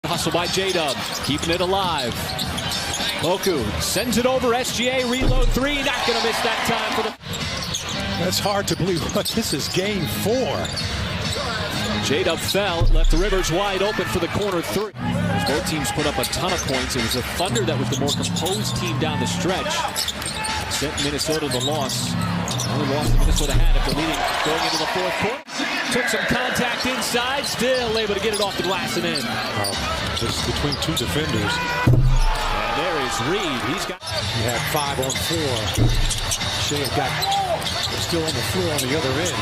Hustle by J-Dub, keeping it alive. Poku sends it over, SGA, reload three, not going to miss that time for the... That's hard to believe, but this is game 4. J-Dub fell, left the Rivers wide open for the corner three. As both teams put up a ton of points, it was the Thunder that was the more composed team down the stretch. Sent Minnesota the loss. Only loss that Minnesota had after leading going into the fourth quarter. Took some contact inside, still able to get it off the glass and in. Just between two defenders. And there is Reed. He had 5 on 4. Shea got still on the floor on the other end.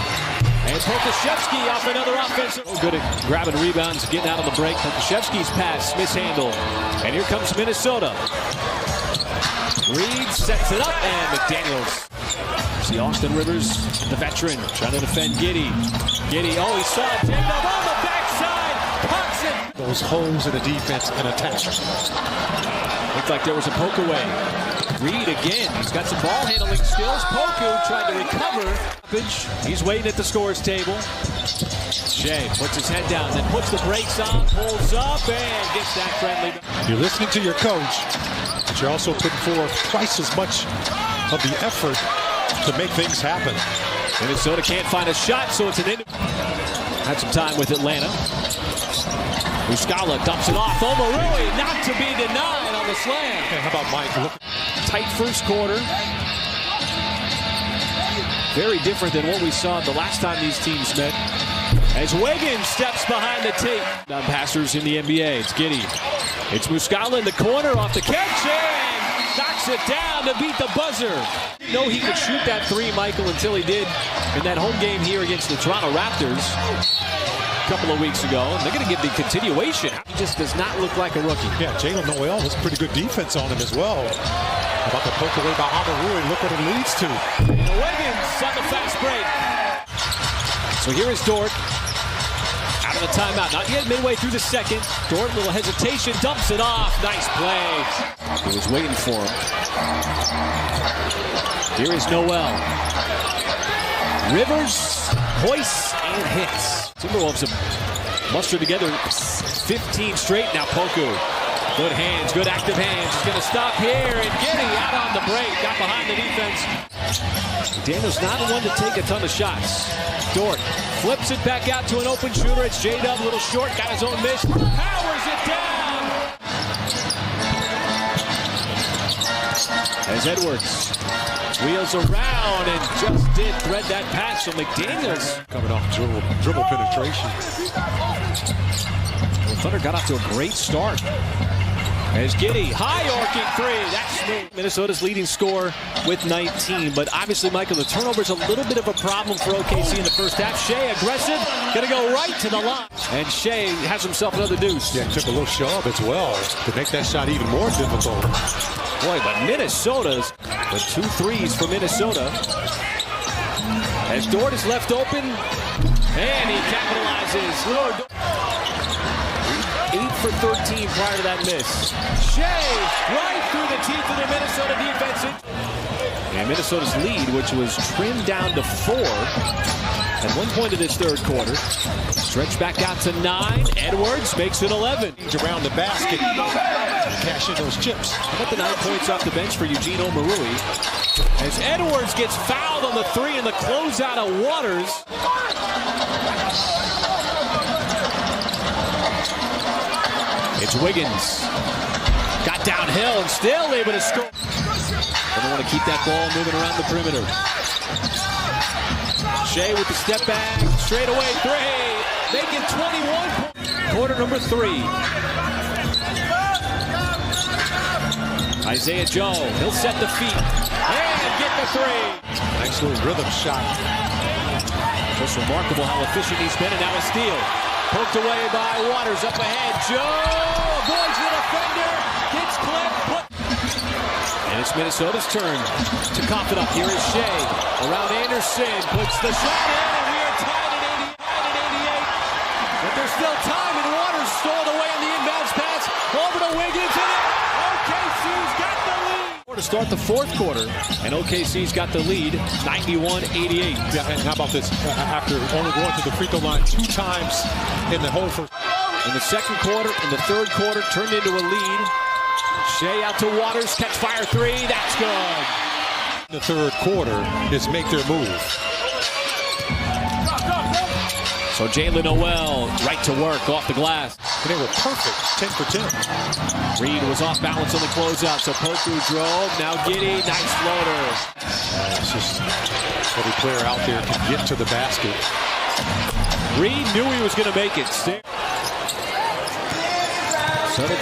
And Pokusevski off another offensive. Good at grabbing rebounds, getting out on the break. Pokusevski's pass mishandled. And here comes Minnesota. Reed sets it up, and McDaniels. See Austin Rivers, the veteran, trying to defend Giddey. Giddey, oh, he saw it. J-Dub on the backside. Pucks it. Those holes in the defense and attack. Looked like there was a poke away. Reed again. He's got some ball handling skills. Poku tried to recover. He's waiting at the scores table. Shea puts his head down, then puts the brakes on, pulls up, and gets that friendly. You're listening to your coach, but you're also putting forth twice as much of the effort to make things happen. Minnesota can't find a shot, so it's an end. Had some time with Atlanta. Muscala dumps it off. Omarui not to be denied on the slam. And how about Mike? Tight first quarter. Very different than what we saw the last time these teams met. As Wiggins steps behind the tape. Non-passers in the NBA. It's Giddey. It's Muscala in the corner off the catch and knocks it down to beat the buzzer. No, he could shoot that three, Michael, until he did in that home game here against the Toronto Raptors a couple of weeks ago. And they're going to give the continuation. He just does not look like a rookie. Yeah, Jalen Noel has pretty good defense on him as well. How about the poke away by Omarui? Look what it leads to. Wiggins on the fast break. So here is Dort. Out of the timeout. Not yet midway through the second. Dort, little hesitation, dumps it off. Nice play. He was waiting for him. Here is Noel. Rivers, hoists, and hits. Timberwolves have mustered together 15 straight. Now Poku. Good hands, good active hands. He's going to stop here and Giddey out on the break. Got behind the defense. Daniel's not the one to take a ton of shots. Dort flips it back out to an open shooter. It's J-Dub, a little short, got his own miss. Powers it down. As Edwards wheels around and just did thread that pass. So McDaniels coming off dribble penetration. The Thunder got off to a great start. As Giddey, high arcing three. That's smooth. Minnesota's leading scorer with 19. But obviously, Michael, the turnover's a little bit of a problem for OKC in the first half. Shea aggressive, gonna go right to the line. And Shea has himself another deuce. Yeah, he took a little shove as well to make that shot even more difficult. Boy, but Minnesota's the 2 threes for Minnesota. As Dort is left open, and he capitalizes. 8 for 13 prior to that miss. Shea right through the teeth of the Minnesota defense. And Minnesota's lead, which was trimmed down to 4 at one point in this third quarter. Stretched back out to 9. Edwards makes it 11. Around the basket. Cash in those chips. How about the 9 points off the bench for Eugene Omarui? As Edwards gets fouled on the 3 in the closeout of Waters. It's Wiggins. Got downhill and still able to score. They want to keep that ball moving around the perimeter. Shea with the step back. Straight away 3. Making 21. Quarter number 3. Isaiah Joe. He'll set the feet. And get the 3. Nice little rhythm shot. Just remarkable how efficient he's been. And now a steal. Poked away by Waters up ahead. Joe avoids the defender. Gets clipped. And it's Minnesota's turn to cough it up. Here is Shea. Around Anderson. Puts the shot in. And we are tied at 88. But there's still time. And Waters stole away on the inbounds pass. Over to Wiggins. And OKC's got the lead. To start the fourth quarter. And OKC's got the lead. 91-88. Yeah, and how about this? After only going to the free throw line 2 times in the whole first. in the second quarter, in the third quarter, turned into a lead. Shea out to Waters, catch fire three, that's good. The third quarter is make their move. So Jalen Noel, right to work, off the glass. And they were perfect, 10 for 10. Reed was off balance on the closeout, so Poku drove, now Giddey, nice floater. It's just every player out there can get to the basket. Reed knew he was going to make it. Settled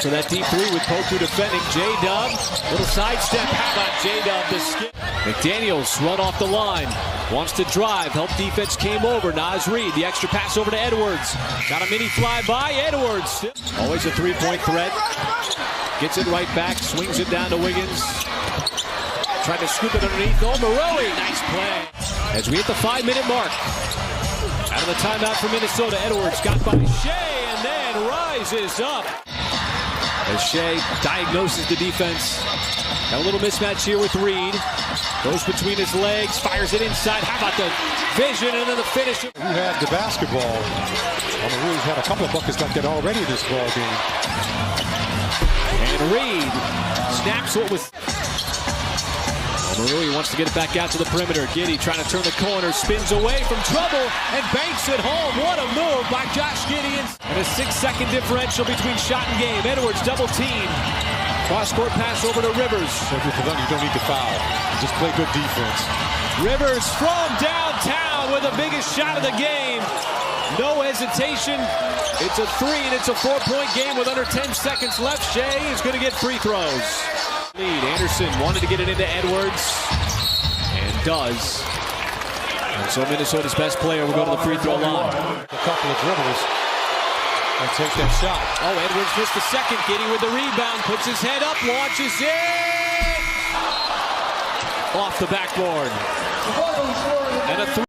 for that deep three with Poku defending. J-Dub, little sidestep. How about J-Dub, the skip? McDaniels run off the line. Wants to drive. Help defense came over. Naz Reid, the extra pass over to Edwards. Got a mini fly by Edwards. Always a three-point threat. Gets it right back. Swings it down to Wiggins. Trying to scoop it underneath. Oh, Maroe. Nice play. As we hit the 5-minute mark. Out of the timeout for Minnesota. Edwards got by Shea and then rises up. As Shea diagnoses the defense. Got a little mismatch here with Reed. Goes between his legs, fires it inside. How about the vision and then the finish? Who had the basketball? Reed had a couple of buckets like that already this ball game. And Reed snaps what was. Maroe wants to get it back out to the perimeter. Giddey trying to turn the corner, spins away from trouble and banks it home. What a move by Josh Giddey. And a 6-second differential between shot and game. Edwards double team. Cross-court pass over to Rivers. So if you're done, you don't need to foul. Just play good defense. Rivers from downtown with the biggest shot of the game. No hesitation. It's a three and it's a 4-point game with under 10 seconds left. Shea is going to get free throws. Lead. Anderson wanted to get it into Edwards and does. And so Minnesota's best player will go to the free throw line. A couple of dribbles and take that shot. Oh, Edwards missed the second. Giddey with the rebound, puts his head up, launches it off the backboard. And a three.